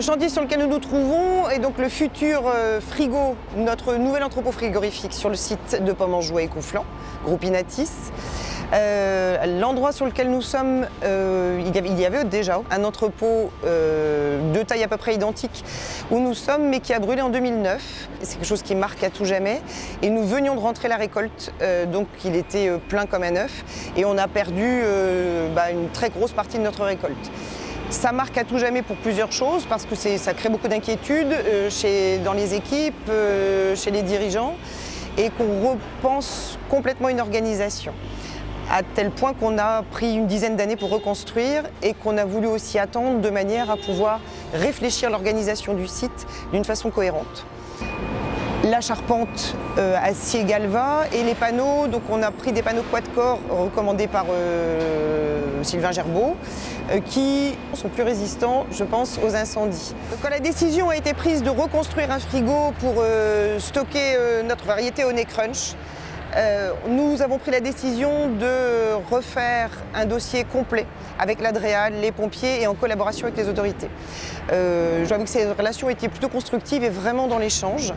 chantier sur lequel nous nous trouvons est donc le futur frigo, notre nouvel entrepôt frigorifique sur le site de Pomanjouet et Conflans, groupe Inatis. L'endroit sur lequel nous sommes, il y avait déjà un entrepôt de taille à peu près identique où nous sommes, mais qui a brûlé en 2009. C'est quelque chose qui marque à tout jamais. Et nous venions de rentrer la récolte, donc il était plein comme un œuf, et on a perdu une très grosse partie de notre récolte. Ça marque à tout jamais pour plusieurs choses, parce que ça crée beaucoup d'inquiétudes dans les équipes, chez les dirigeants, et qu'on repense complètement une organisation. À tel point qu'on a pris une dizaine d'années pour reconstruire et qu'on a voulu aussi attendre de manière à pouvoir réfléchir l'organisation du site d'une façon cohérente. La charpente acier galva et les panneaux, donc on a pris des panneaux quad-core recommandés par Sylvain Gerbeau qui sont plus résistants, je pense, aux incendies. Quand la décision a été prise de reconstruire un frigo pour stocker notre variété Honey Crunch, nous avons pris la décision de refaire un dossier complet avec l'Adréal, les pompiers et en collaboration avec les autorités. J'avoue que ces relations étaient plutôt constructives et vraiment dans l'échange.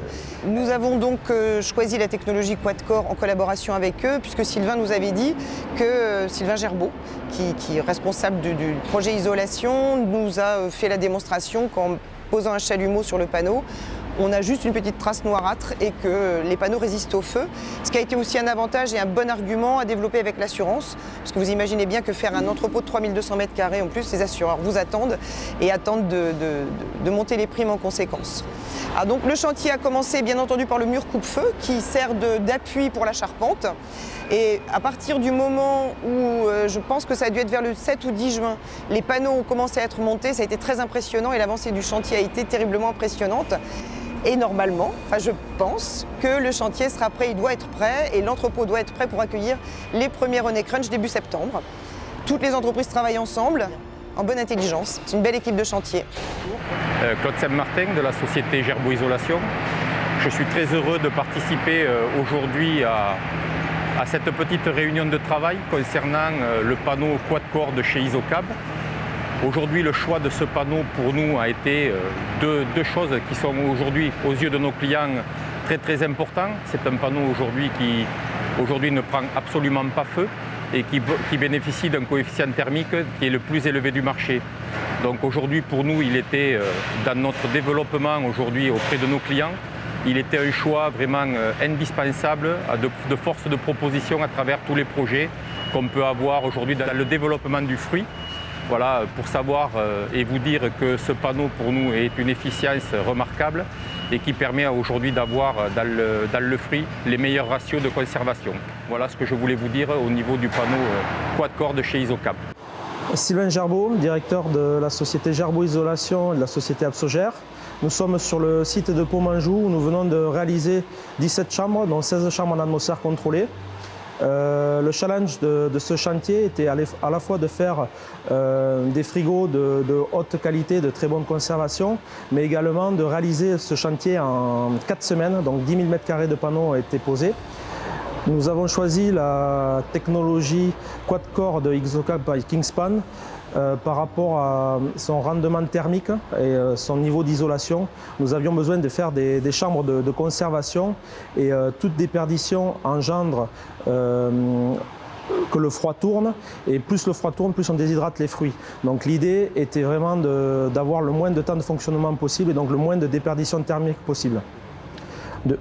Nous avons donc choisi la technologie quad-core en collaboration avec eux, puisque Sylvain nous avait dit que Sylvain Gerbeau, qui est responsable du projet isolation, nous a fait la démonstration qu'en posant un chalumeau sur le panneau, on a juste une petite trace noirâtre et que les panneaux résistent au feu. Ce qui a été aussi un avantage et un bon argument à développer avec l'assurance. Parce que vous imaginez bien que faire un entrepôt de 3200 mètres carrés, en plus, les assureurs vous attendent et attendent de monter les primes en conséquence. Donc le chantier a commencé bien entendu par le mur coupe-feu qui sert d'appui pour la charpente. Et à partir du moment où, je pense que ça a dû être vers le 7 ou 10 juin, les panneaux ont commencé à être montés, ça a été très impressionnant et l'avancée du chantier a été terriblement impressionnante. Et normalement, je pense que le chantier sera prêt, il doit être prêt et l'entrepôt doit être prêt pour accueillir les premiers Honey Crunch début septembre. Toutes les entreprises travaillent ensemble, en bonne intelligence. C'est une belle équipe de chantier. Claude Saint-Martin de la société Gerbeau Isolation. Je suis très heureux de participer aujourd'hui à cette petite réunion de travail concernant le panneau quad-core de chez Isocab. Aujourd'hui, le choix de ce panneau pour nous a été deux choses qui sont aujourd'hui, aux yeux de nos clients, très très importants. C'est un panneau qui aujourd'hui ne prend absolument pas feu et qui bénéficie d'un coefficient thermique qui est le plus élevé du marché. Donc aujourd'hui, pour nous, il était dans notre développement aujourd'hui auprès de nos clients, il était un choix vraiment indispensable de force de proposition à travers tous les projets qu'on peut avoir aujourd'hui dans le développement du fruit. Voilà, pour savoir et vous dire que ce panneau pour nous est une efficience remarquable et qui permet aujourd'hui d'avoir dans le fruit les meilleurs ratios de conservation. Voilà ce que je voulais vous dire au niveau du panneau quad-core de chez Isocab. Sylvain Gerbeau, directeur de la société Gerbeau Isolation et de la société Absogère. Nous sommes sur le site de Pomanjou où nous venons de réaliser 17 chambres, dont 16 chambres en atmosphère contrôlée. Le challenge de ce chantier était à la fois de faire des frigos de haute qualité, de très bonne conservation, mais également de réaliser ce chantier en 4 semaines, donc 10 000 m² de panneaux ont été posés. Nous avons choisi la technologie quad-core de Isocab by Kingspan par rapport à son rendement thermique et son niveau d'isolation. Nous avions besoin de faire des chambres de conservation et toute déperdition engendre que le froid tourne et plus le froid tourne, plus on déshydrate les fruits. Donc l'idée était vraiment d'avoir le moins de temps de fonctionnement possible et donc le moins de déperdition thermique possible.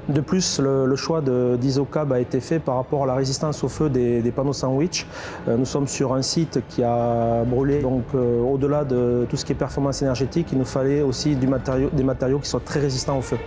De plus, le choix d'Isocab a été fait par rapport à la résistance au feu des panneaux sandwich. Nous sommes sur un site qui a brûlé, donc au-delà de tout ce qui est performance énergétique, il nous fallait aussi des matériaux qui soient très résistants au feu.